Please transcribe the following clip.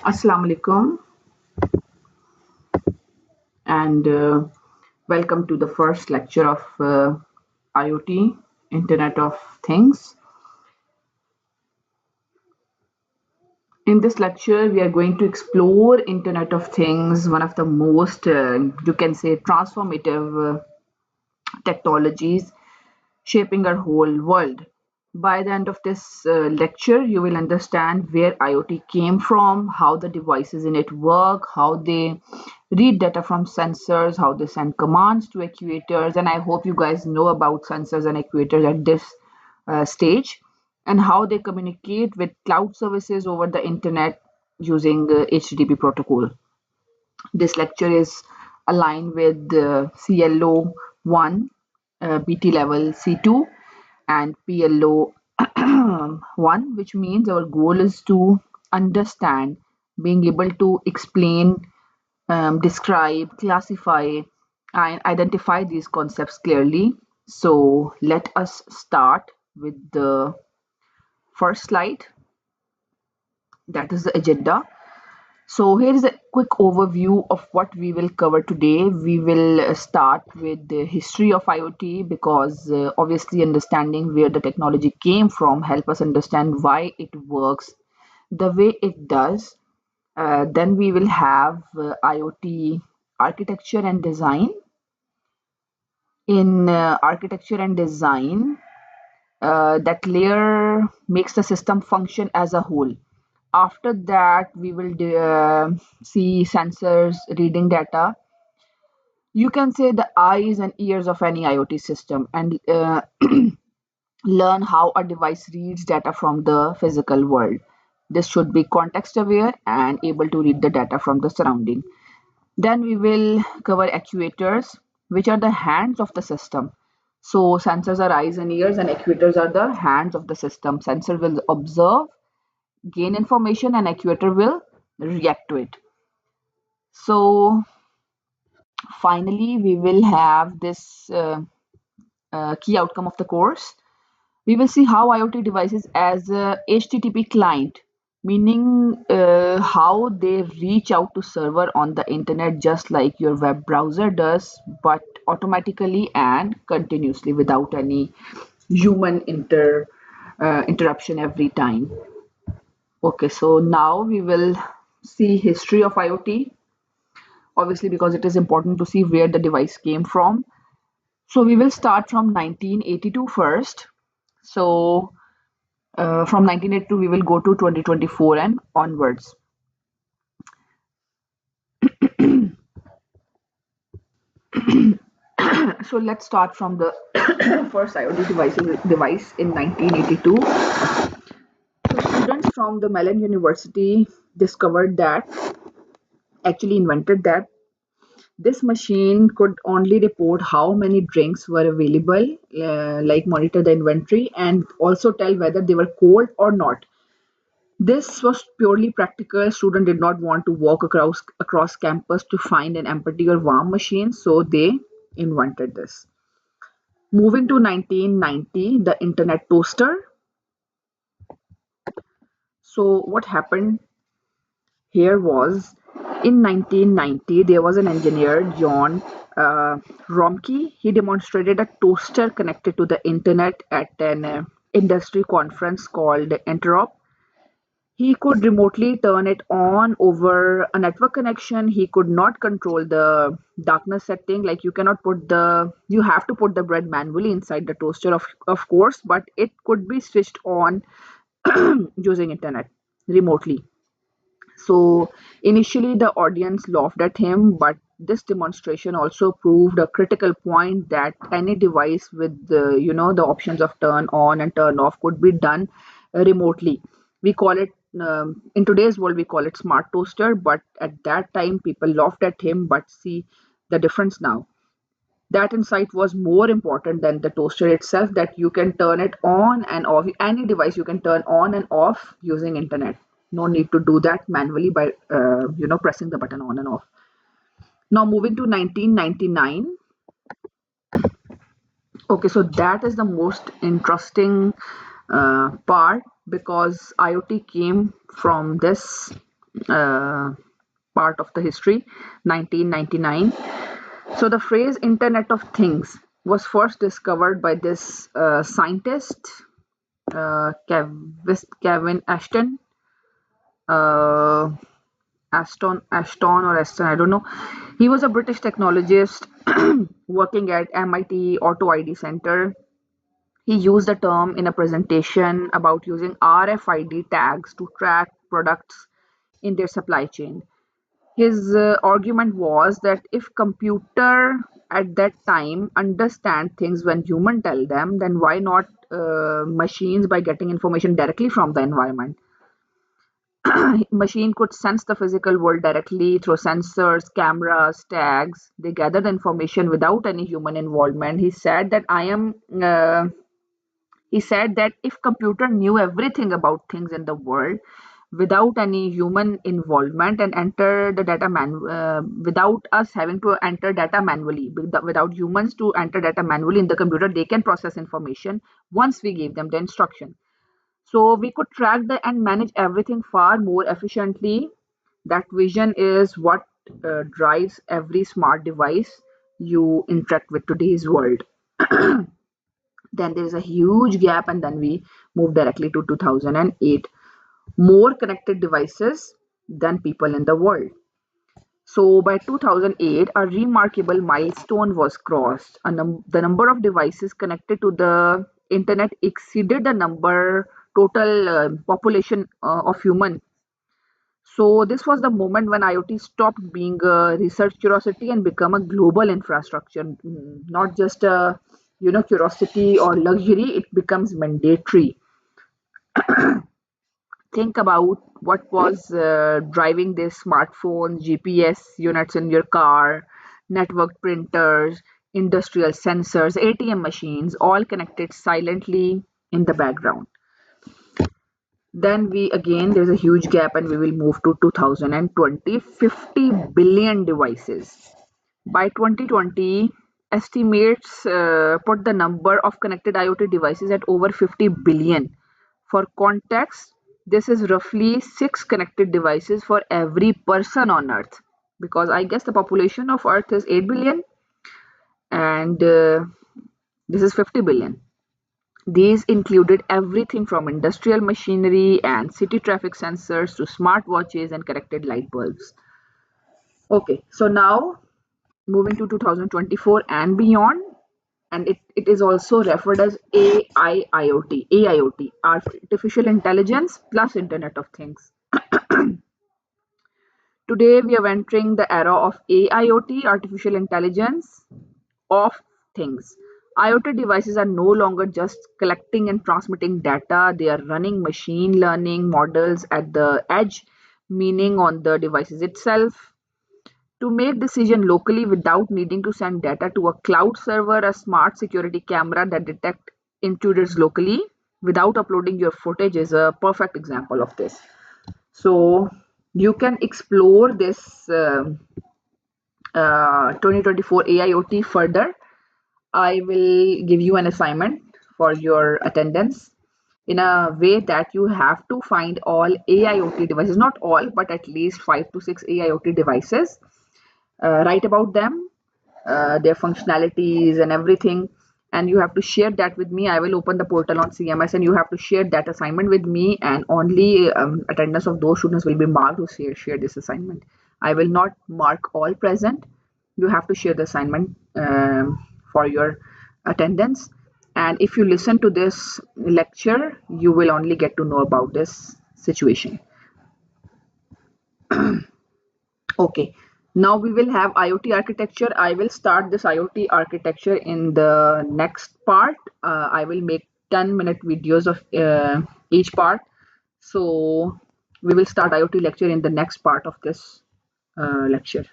Assalamu alaikum and welcome to the first lecture of IoT, Internet of Things. In this lecture, we are going to explore Internet of Things, one of the most, you can say, transformative technologies shaping our whole world. By the end of this lecture, you will understand where IoT came from, how the devices in it work, how they read data from sensors, how they send commands to actuators, and I hope you guys know about sensors and actuators at this stage, and how they communicate with cloud services over the internet using HTTP protocol. This lecture is aligned with CLO 1, BT level C2, and PLO 1, which means our goal is to understand, being able to explain, describe, classify, and identify these concepts clearly. So let us start with the first slide, that is the agenda. So here is a quick overview of what we will cover today. We will start with the history of IoT because obviously understanding where the technology came from help us understand why it works the way it does. Then we will have IoT architecture and design. In architecture and design, that layer makes the system function as a whole. After that, we will see sensors reading data. You can say the eyes and ears of any IoT system and learn how a device reads data from the physical world. This should be context aware and able to read the data from the surrounding. Then we will cover actuators, which are the hands of the system. So sensors are eyes and ears, and actuators are the hands of the system. Sensor will observe, gain information, and actuator will react to it. So finally, we will have this key outcome of the course. We will see how IoT devices as a HTTP client, meaning how they reach out to server on the internet just like your web browser does, but automatically and continuously without any human interruption every time. Okay, so now we will see history of IoT, obviously because it is important to see where the device came from. So we will start from 1982 first. So from 1982 we will go to 2024 and onwards. So let's start from the first IoT device in 1982. So students from the Mellon University discovered that, actually invented that, this machine could only report how many drinks were available, like monitor the inventory and also tell whether they were cold or not. This was purely practical. Students did not want to walk across campus to find an empty or warm machine, so they invented this. Moving to 1990, the internet toaster. So what happened here was, in 1990 there was an engineer, John Romkey. He demonstrated a toaster connected to the internet at an industry conference called Interop. He could remotely turn it on over a network connection. He could not control the darkness setting. Like you have to put the bread manually inside the toaster, of course, but it could be switched on using internet remotely. So initially the audience laughed at him, but this demonstration also proved a critical point that any device with the options of turn on and turn off could be done remotely. We call it, in today's world we call it smart toaster, but at that time people laughed at him. But see the difference now. That insight was more important than the toaster itself, that you can turn it on and off. Any device you can turn on and off using internet. No need to do that manually by pressing the button on and off. Now moving to 1999. Okay, so that is the most interesting part because IoT came from this. uh, part of the history, 1999. So the phrase Internet of Things was first discovered by this scientist, Kevin uh, Ashton or Aston, I don't know. He was a British technologist working at MIT Auto ID Center. He used the term in a presentation about using RFID tags to track products in their supply chain. His argument was that if computer at that time understand things when human tell them, then why not machines by getting information directly from the environment? Machine could sense the physical world directly through sensors, cameras, tags. They gather the information without any human involvement. He said that if computer knew everything about things in the world without any human involvement and enter the without us having to enter data manually, without humans to enter data manually in the computer, they can process information once we give them the instruction. So we could track the and manage everything far more efficiently. That vision is what drives every smart device you interact with today's world. Then there is a huge gap, and then we move directly to 2008. More connected devices than people in the world. So by 2008, a remarkable milestone was crossed. The number of devices connected to the internet exceeded the number total population of human. So this was the moment when IoT stopped being a research curiosity and become a global infrastructure, not just a curiosity or luxury. It becomes mandatory. Think about what was driving this smartphones, GPS units in your car, network printers, industrial sensors, ATM machines, all connected silently in the background. Then there's a huge gap and we will move to 2020, 50 billion devices. By 2020, estimates put the number of connected IoT devices at over 50 billion. For context, this is roughly 6 connected devices for every person on Earth. Because I guess the population of Earth is 8 billion and this is 50 billion. These included everything from industrial machinery and city traffic sensors to smartwatches and connected light bulbs. Okay, so now moving to 2024 and beyond, and it is also referred as AIoT, artificial intelligence plus Internet of Things. Today we are entering the era of AIoT, artificial intelligence of things. IoT devices are no longer just collecting and transmitting data, they are running machine learning models at the edge, meaning on the devices itself. To make decision locally without needing to send data to a cloud server, a smart security camera that detect intruders locally without uploading your footage is a perfect example of this. So you can explore this 2024 AIoT further. I will give you an assignment for your attendance in a way that you have to find all AIoT devices, not all, but at least 5 to 6 AIoT devices, write about them, their functionalities and everything, and you have to share that with me. I will open the portal on CMS and you have to share that assignment with me, and only attendance of those students will be marked who share this assignment. I will not mark all present. You have to share the assignment for your attendance, and if you listen to this lecture you will only get to know about this situation. Okay, now we will have IoT architecture. I will start this IoT architecture in the next part. I will make 10-minute videos of each part. So we will start IoT lecture in the next part of this lecture.